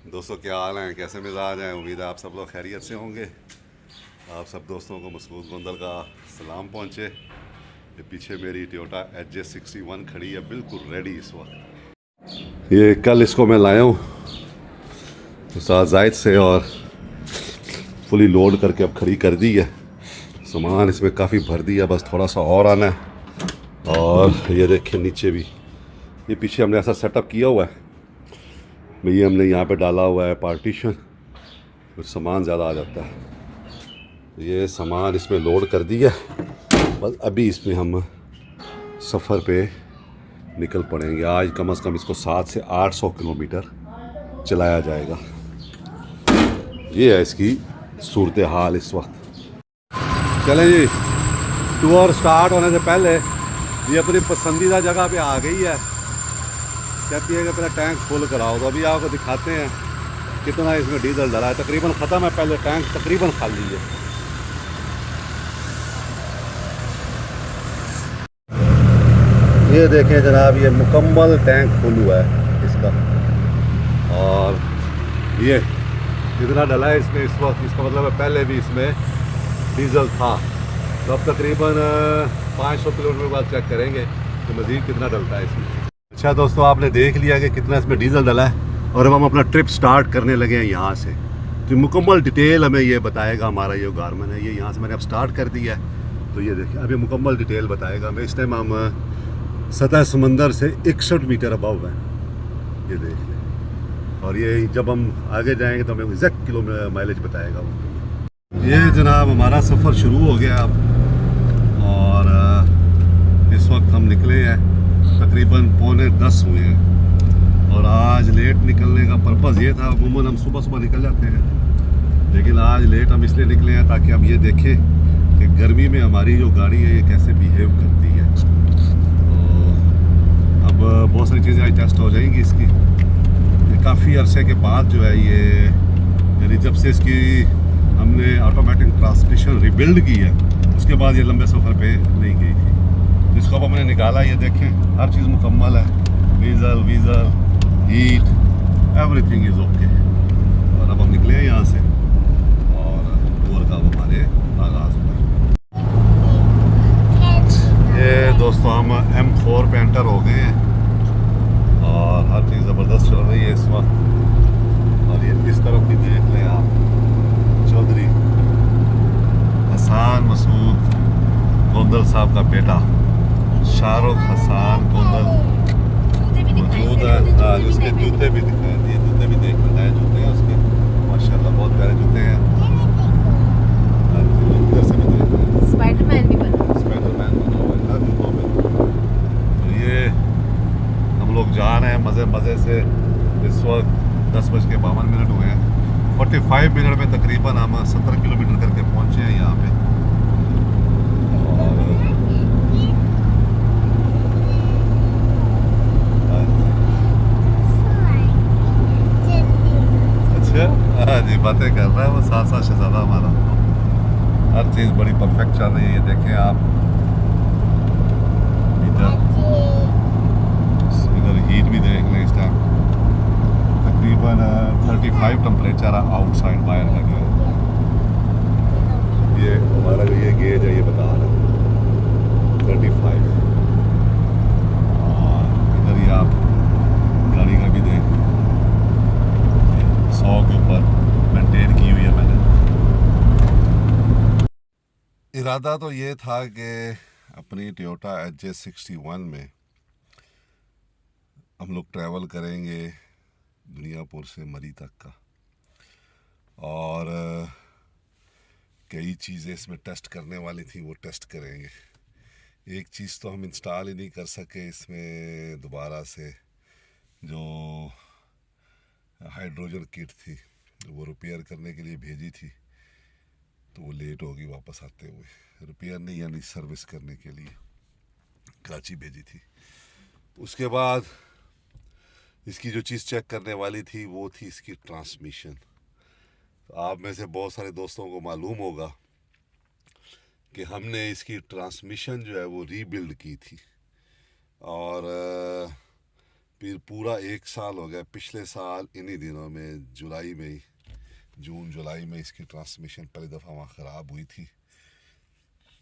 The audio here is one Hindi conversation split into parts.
दोस्तों क्या हाल हैं, कैसे मिजाज हैं। उम्मीद है आप सब लोग खैरियत से होंगे। आप सब दोस्तों को मसऊद गोंदल का सलाम पहुँचे। ये पीछे मेरी टोयोटा HJ61 खड़ी है, बिल्कुल रेडी इस वक्त। ये कल इसको मैं लाया हूँ उस्ताद जायद से और फुली लोड करके अब खड़ी कर दी है। सामान इसमें काफ़ी भर दिया, बस थोड़ा सा और आना है। और ये देखें नीचे भी, ये पीछे हमने ऐसा सेटअप किया हुआ है भैया, हमने यहाँ पे डाला हुआ है पार्टीशन, कुछ सामान ज़्यादा आ जाता है। ये सामान इसमें लोड कर दिया, बस अभी इसमें हम सफ़र पे निकल पड़ेंगे। आज कम से कम इसको 700 से 800 किलोमीटर चलाया जाएगा। ये है इसकी सूरत हाल इस वक्त। चलें जी, टूर स्टार्ट होने से पहले ये अपनी पसंदीदा जगह पे आ गई है। कहती है कि पहले टैंक फुल कराओ, तो अभी आपको दिखाते हैं कितना इसमें डीजल डला है। तकरीबन ख़त्म है, पहले टैंक तकरीबन खाली है। ये देखें जनाब, ये मुकम्मल टैंक फुल हुआ है इसका। और ये कितना डला है इसमें इस वक्त, इसका मतलब है पहले भी इसमें डीजल था। तो अब तकरीबन 500 किलोमीटर बाद चेक करेंगे कि मज़ीद कितना डलता है इसमें। अच्छा दोस्तों, आपने देख लिया कि कितना इसमें डीजल डला है और अब हम अपना ट्रिप स्टार्ट करने लगे हैं यहाँ से। तो मुकम्मल डिटेल हमें ये बताएगा हमारा ये गारमन है, ये यहाँ से मैंने अब स्टार्ट कर दिया है। तो ये देखिए अभी मुकम्मल डिटेल बताएगा हमें। इस टाइम हम सतह समंदर से 61 मीटर अबव है, ये देख लें। और ये जब हम आगे जाएंगे तो हमें एग्जैक्ट किलोमीटर माइलेज बताएगा वो। ये जनाब हमारा सफ़र शुरू हो गया अब, और इस वक्त हम निकले हैं तकरीबन 9:45 हुए हैं। और आज लेट निकलने का पर्पज़ ये था, अमूमन हम सुबह सुबह निकल जाते हैं, लेकिन आज लेट हम इसलिए निकले हैं ताकि हम ये देखें कि गर्मी में हमारी जो गाड़ी है ये कैसे बिहेव करती है। अब बहुत सारी चीज़ें आज टेस्ट हो जाएंगी इसकी। काफ़ी अरसे के बाद जो है ये, यानी जब से इसकी हमने ऑटोमेटिक ट्रांसमिशन रिबिल्ड की है उसके बाद ये लंबे सफ़र पे नहीं गई थी। इसको अब हमने निकाला, ये देखें हर चीज़ मुकम्मल है, diesel वीज़ल heat everything is okay. और अब हम निकले हैं यहाँ से और टूर का हमारे आगाज़ हुआ। ये दोस्तों हम M4 पे एंटर हो गए हैं और हर चीज़ ज़बरदस्त चल रही है इस वक्त। और ये इस तरफ भी देख लें आप, चौधरी हसन मसूद गोंदल साहब का बेटा शाहरुख हसन गोंदल मौजूद है। हाँ, उसके जूते भी दिखाए, ये जूते भी देख लें, नए जूते हैं उसके, माशाल्लाह बहुत प्यारे जूते हैं। इधर से भी देख लें, स्पाइडरमैन भी बना हुआ है हर जूतों में। तो ये हम लोग जा रहे हैं मज़े मज़े से। इस वक्त 10:52 हुए हैं। 45 मिनट में तकरीबन हम 70 किलोमीटर करके पहुँचे हैं यहाँ पे। अच्छा, हाँ जी, बातें कर रहा है वो साथ साथ शहजादा हमारा। हर चीज़ बड़ी परफेक्ट चल रही है, ये देखें आप। इधर हीट भी देख लें, इस टाइम तकरीबन 35 टेम्परेचर आउटसाइड बाहर है जो है। ये हमारा जो ये गेज है ये बता रहा है 35। और इधर ही आप गाड़ी का भी देख लें, 100 के ऊपर मेंटेन की हुई है मैंने। इरादा तो ये था कि अपनी टोयोटा HJ61 में हम लोग ट्रैवल करेंगे दुनियापुर से मरी तक का। और कई चीज़ें इसमें टेस्ट करने वाली थी, वो टेस्ट करेंगे। एक चीज़ तो हम इंस्टॉल ही नहीं कर सके इसमें दोबारा से, जो हाइड्रोजन किट थी वो रिपेयर करने के लिए भेजी थी, तो वो लेट होगी वापस आते हुए। रिपेयर नहीं यानी सर्विस करने के लिए कराची भेजी थी। उसके बाद इसकी जो चीज़ चेक करने वाली थी वो थी इसकी ट्रांसमिशन। तो आप में से बहुत सारे दोस्तों को मालूम होगा कि हमने इसकी ट्रांसमिशन जो है वो रीबिल्ड की थी। और फिर पूरा 1 साल हो गया। पिछले साल इन्हीं दिनों में जुलाई में ही, जून जुलाई में इसकी ट्रांसमिशन पहली दफ़ा वहाँ ख़राब हुई थी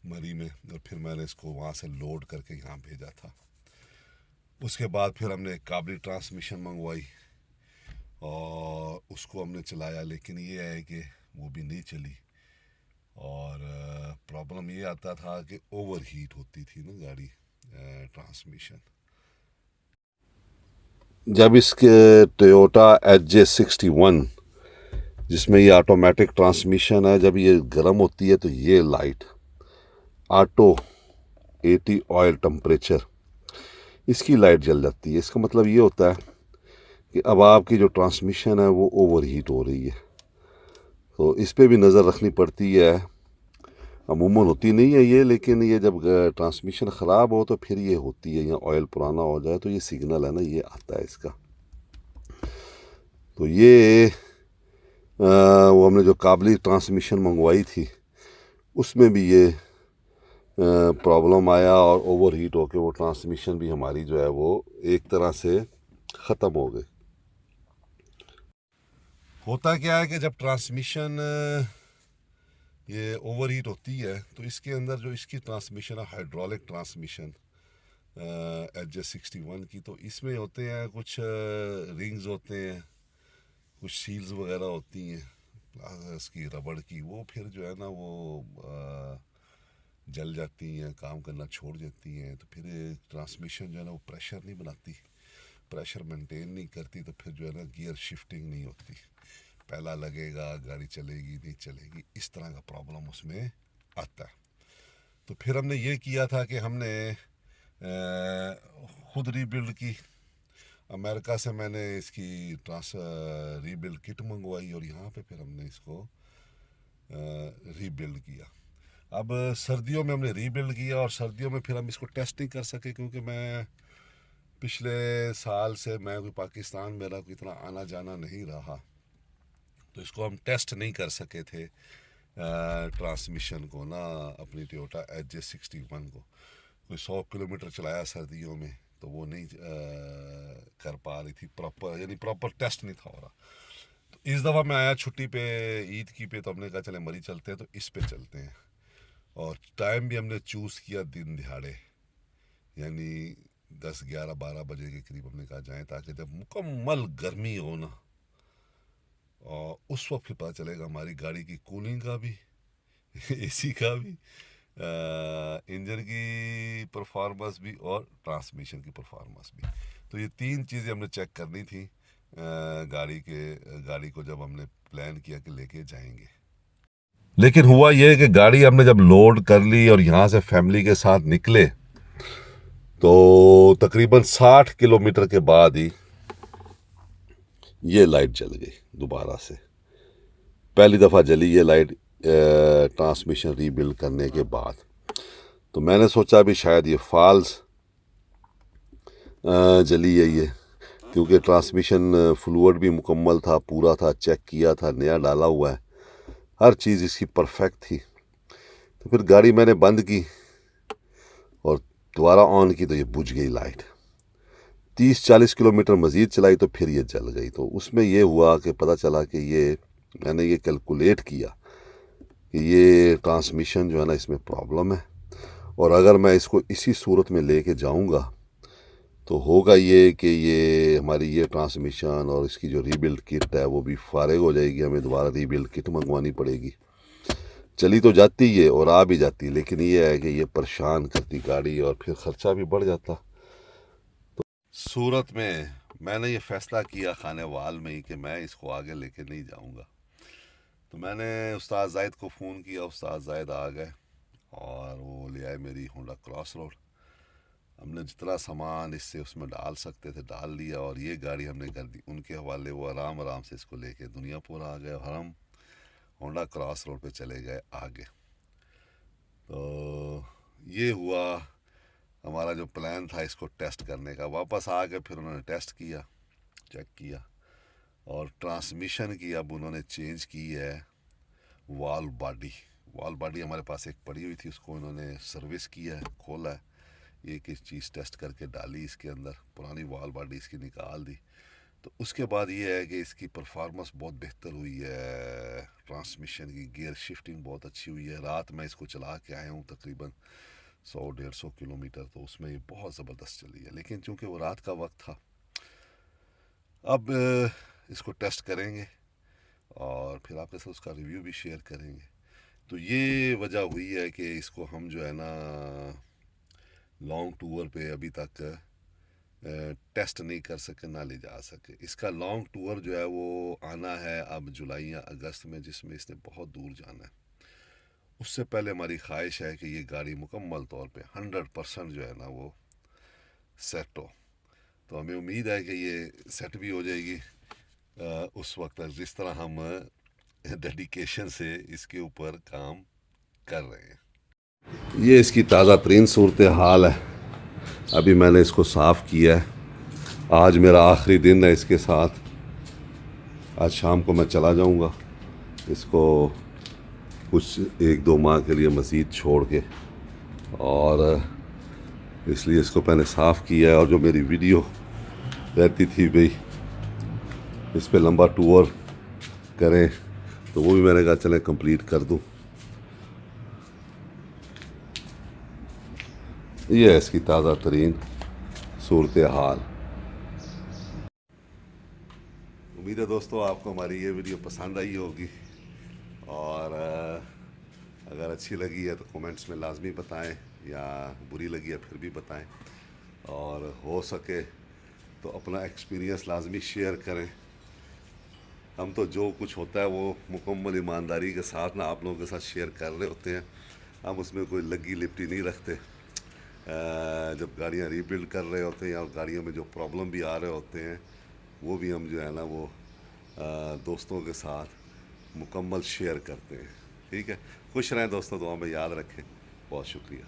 मरी में, और फिर मैंने इसको वहाँ से लोड करके यहाँ भेजा था। उसके बाद फिर हमने एक काबली ट्रांसमिशन मंगवाई और उसको हमने चलाया, लेकिन ये है कि वो भी नहीं चली। और प्रॉब्लम ये आता था कि ओवर हीट होती थी ना गाड़ी, ट्रांसमिशन। जब इसके टोयोटा HJ61 जिसमें ये ऑटोमेटिक ट्रांसमिशन है, जब ये गर्म होती है तो ये लाइट ऑटो 80 ऑयल टेम्परेचर इसकी लाइट जल जाती है। इसका मतलब ये होता है कि अब आपकी जो ट्रांसमिशन है वो ओवर हीट हो रही है। तो इस पर भी नज़र रखनी पड़ती है। अमूमन होती नहीं है ये, लेकिन ये जब ट्रांसमिशन ख़राब हो तो फिर ये होती है, या ऑयल पुराना हो जाए तो ये सिग्नल है ना, ये आता है इसका। तो ये वो हमने जो काबली ट्रांसमिशन मंगवाई थी उसमें भी ये प्रॉब्लम आया और ओवर हीट होकर वो ट्रांसमिशन भी हमारी जो है वो एक तरह से ख़त्म हो गई। होता क्या है कि जब ट्रांसमिशन ये ओवर हीट होती है तो इसके अंदर जो इसकी ट्रांसमिशन है, हाइड्रोलिक ट्रांसमिशन HJ61 की, तो इसमें होते हैं कुछ रिंग्स होते हैं, कुछ सील्स वगैरह होती हैं इसकी रबड़ की, वो फिर जो है ना वो जल जाती हैं, काम करना छोड़ देती हैं। तो फिर ट्रांसमिशन जो है ना वो प्रेशर नहीं बनाती, प्रेशर मेंटेन नहीं करती, तो फिर जो है ना गियर शिफ्टिंग नहीं होती, पहला लगेगा गाड़ी चलेगी नहीं चलेगी, इस तरह का प्रॉब्लम उसमें आता है। तो फिर हमने ये किया था कि हमने खुद रीबिल्ड की। अमेरिका से मैंने इसकी रीबिल्ड किट मंगवाई और यहाँ पे फिर हमने इसको रीबिल्ड किया। अब सर्दियों में हमने रीबिल्ड किया और सर्दियों में फिर हम इसको टेस्ट नहीं कर सके, क्योंकि मैं पिछले साल से मैं कोई पाकिस्तान, मेरा कोई इतना आना जाना नहीं रहा, तो इसको हम टेस्ट नहीं कर सके थे ट्रांसमिशन को ना, अपनी टोयोटा HJ61 को। कोई 100 किलोमीटर चलाया सर्दियों में तो वो नहीं कर पा रही थी प्रॉपर, यानी प्रॉपर टेस्ट नहीं था हो रहा। तो इस दफ़ा मैं आया छुट्टी पे, ईद की पे, तो हमने कहा चले मरी चलते हैं, तो इस पे चलते हैं। और टाइम भी हमने चूज़ किया दिन दिहाड़े, यानी 10, 11, 12 बजे के करीब हमने कहा जाएँ, ताकि जब मुकम्मल गर्मी हो ना, और उस वक्त फिर पता चलेगा हमारी गाड़ी की कूलिंग का भी AC का भी, इंजन की परफॉर्मेंस भी और ट्रांसमिशन की परफॉर्मेंस भी। तो ये 3 चीज़ें हमने चेक करनी थी गाड़ी को जब हमने प्लान किया कि लेके जाएंगे। लेकिन हुआ ये कि गाड़ी हमने जब लोड कर ली और यहाँ से फैमिली के साथ निकले तो तकरीबन 60 किलोमीटर के बाद ही ये लाइट जल गई दोबारा से। पहली दफ़ा जली ये लाइट ट्रांसमिशन रीबिल्ड करने के बाद। तो मैंने सोचा भी शायद ये फॉल्स जली है ये, क्योंकि ट्रांसमिशन फ्लूइड भी मुकम्मल था, पूरा था, चेक किया था, नया डाला हुआ है, हर चीज़ इसकी परफेक्ट थी। तो फिर गाड़ी मैंने बंद की और दोबारा ऑन की तो ये बुझ गई लाइट। 30-40 किलोमीटर मज़ीद चलाई तो फिर ये जल गई। तो उसमें ये हुआ कि पता चला कि ये मैंने ये कैलकुलेट किया कि ये ट्रांसमिशन जो है ना इसमें प्रॉब्लम है, और अगर मैं इसको इसी सूरत में लेके जाऊंगा तो होगा ये कि ये हमारी ये ट्रांसमिशन और इसकी जो रीबिल्ड किट है वो भी फारिग हो जाएगी, हमें दोबारा रीबिल्ड किट मंगवानी पड़ेगी। चली तो जाती है और आ भी जाती, लेकिन ये है कि ये परेशान करती गाड़ी और फिर ख़र्चा भी बढ़ जाता। तो सूरत में मैंने ये फ़ैसला किया खाने वाल में ही कि मैं इसको आगे लेके नहीं जाऊंगा। तो मैंने उस्ताद जायद को फ़ोन किया, उस्ताद जायद आ गए और वो ले आए मेरी होंडा क्रॉस रोड। हमने जितना सामान इससे उसमें डाल सकते थे डाल लिया और ये गाड़ी हमने कर दी उनके हवाले। वो आराम आराम से इसको लेके दुनियापुर आ गए और हम होंडा क्रॉस रोड पे चले गए आगे। तो ये हुआ हमारा जो प्लान था इसको टेस्ट करने का। वापस आ गए, फिर उन्होंने टेस्ट किया, चेक किया, और ट्रांसमिशन की अब उन्होंने चेंज की है वॉल बॉडी हमारे पास एक पड़ी हुई थी, उसको उन्होंने सर्विस किया है, खोला है, एक एक चीज़ टेस्ट करके डाली इसके अंदर, पुरानी वॉल बॉडी इसकी निकाल दी। तो उसके बाद ये है कि इसकी परफॉर्मेंस बहुत बेहतर हुई है, ट्रांसमिशन की गियर शिफ्टिंग बहुत अच्छी हुई है। रात में इसको चला के आया हूँ तकरीबन 100-150 किलोमीटर, तो उसमें ये बहुत ज़बरदस्त चली है। लेकिन चूँकि वो रात का वक्त था, अब इसको टेस्ट करेंगे और फिर आपके साथ उसका रिव्यू भी शेयर करेंगे। तो ये वजह हुई है कि इसको हम जो है ना लॉन्ग टूर पे अभी तक टेस्ट नहीं कर सके, ना ले जा सके। इसका लॉन्ग टूर जो है वो आना है अब जुलाई या अगस्त में, जिसमें इसने बहुत दूर जाना है। उससे पहले हमारी ख्वाहिश है कि ये गाड़ी मुकम्मल तौर पे 100% जो है ना वो सेट हो। तो हमें उम्मीद है कि ये सेट भी हो जाएगी उस वक्त, जिस तरह हम डेडिकेशन से इसके ऊपर काम कर रहे हैं। ये इसकी ताज़ा तरीन सूरत हाल है। अभी मैंने इसको साफ़ किया है, आज मेरा आखिरी दिन है इसके साथ। आज शाम को मैं चला जाऊंगा इसको कुछ 1-2 माह के लिए मज़ीद छोड़ के, और इसलिए इसको मैंने साफ़ किया है। और जो मेरी वीडियो रहती थी भाई इस पे लंबा टूर करें, तो वो भी मैंने कहा चलें कंप्लीट कर दूं। ये है इसकी ताज़ा तरीन सूरत हाल। उम्मीद है दोस्तों आपको हमारी ये वीडियो पसंद आई होगी, और अगर अच्छी लगी है तो कमेंट्स में लाजमी बताएं, या बुरी लगी है फिर भी बताएं, और हो सके तो अपना एक्सपीरियंस लाजमी शेयर करें। हम तो जो कुछ होता है वो मुकम्मल ईमानदारी के साथ ना आप लोगों के साथ शेयर कर रहे होते हैं। हम उसमें कोई लगी लिपटी नहीं रखते। जब गाड़ियाँ रीबिल्ड कर रहे होते हैं या गाड़ियों में जो प्रॉब्लम भी आ रहे होते हैं, वो भी हम जो है ना वो दोस्तों के साथ मुकम्मल शेयर करते हैं। ठीक है, खुश रहें दोस्तों, दुआ में याद रखें। बहुत शुक्रिया।